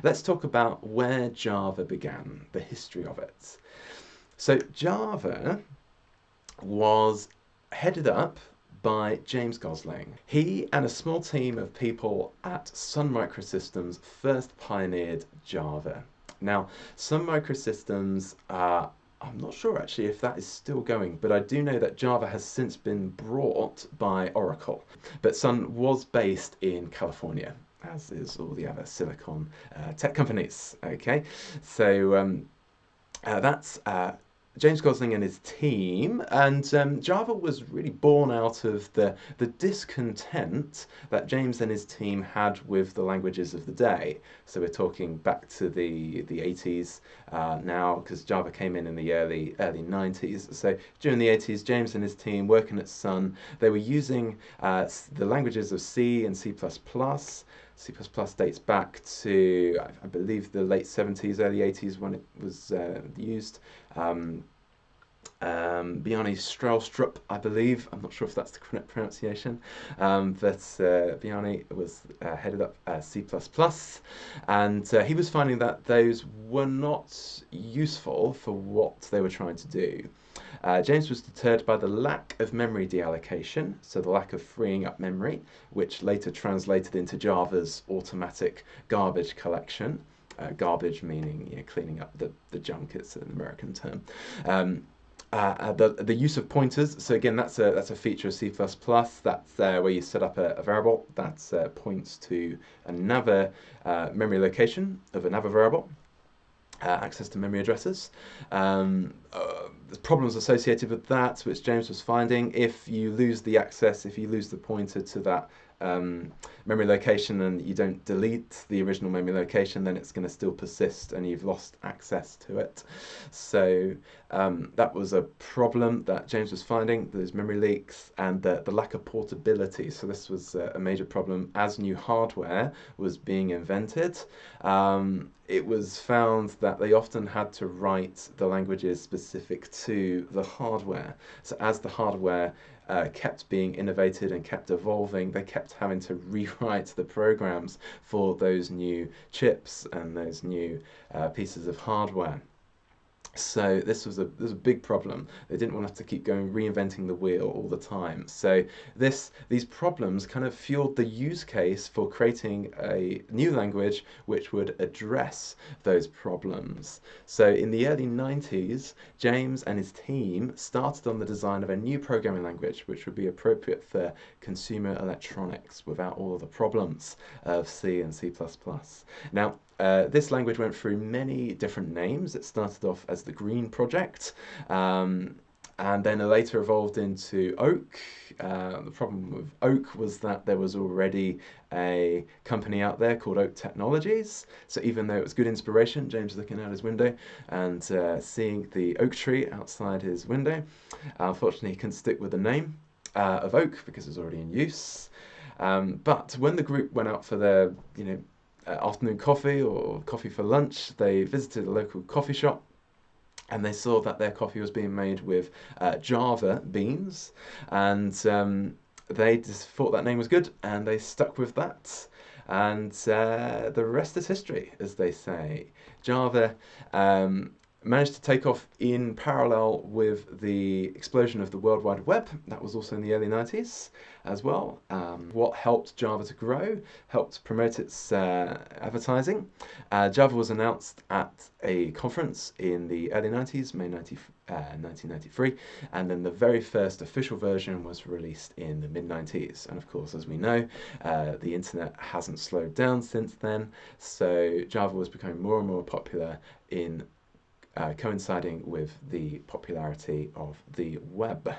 let's talk about where Java began, the history of it. So Java was headed up by James Gosling. He and a small team of people at Sun Microsystems first pioneered Java. Now, Sun Microsystems, I'm not sure actually if that is still going, but I do know that Java has since been bought by Oracle. But Sun was based in California, as is all the other silicon tech companies. Okay, so that's James Gosling and his team, and Java was really born out of the discontent that James and his team had with the languages of the day. So we're talking back to the 80s now, because Java came in the early 90s. So during the 80s, James and his team working at Sun, they were using the languages of C and C++. C++ dates back to, I believe, the late 70s, early 80s when it was used. Bjarne Stroustrup, I believe. I'm not sure if that's the correct pronunciation, but Bjarne was headed up C++, and he was finding that those were not useful for what they were trying to do. James was deterred by the lack of memory deallocation, so the lack of freeing up memory, which later translated into Java's automatic garbage collection. Garbage meaning cleaning up the junk, it's an American term. The use of pointers, so again that's a feature of C++. That's where you set up a variable that points to another memory location of another variable. Access to memory addresses. There's problems associated with that, which James was finding. If you lose the access, if you lose the pointer to that memory location and you don't delete the original memory location, then it's going to still persist and you've lost access to it. So that was a problem that James was finding, those memory leaks and the lack of portability. So this was a major problem as new hardware was being invented. It was found that they often had to write the languages specific to the hardware. So as the hardware kept being innovated and kept evolving, they kept having to rewrite the programs for those new chips and those new pieces of hardware. So this was a big problem. They didn't want to have to keep going reinventing the wheel all the time. So these problems kind of fueled the use case for creating a new language which would address those problems. So in the early 90s, James and his team started on the design of a new programming language which would be appropriate for consumer electronics without all of the problems of C and C++. Now, this language went through many different names. It started off as the Green Project, and then it later evolved into Oak. The problem with Oak was that there was already a company out there called Oak Technologies. So even though it was good inspiration, James looking out his window and seeing the oak tree outside his window, unfortunately he couldn't stick with the name of Oak because it was already in use. But when the group went out for their, afternoon coffee or coffee for lunch, they visited a local coffee shop and they saw that their coffee was being made with Java beans, and they just thought that name was good and they stuck with that, and the rest is history, as they say. Java managed to take off in parallel with the explosion of the World Wide Web. That was also in the early 90s as well. What helped Java to grow, helped promote its advertising. Java was announced at a conference in the early 90s, May 1993, and then the very first official version was released in the mid-90s. And of course, as we know, the internet hasn't slowed down since then, so Java was becoming more and more popular in coinciding with the popularity of the web.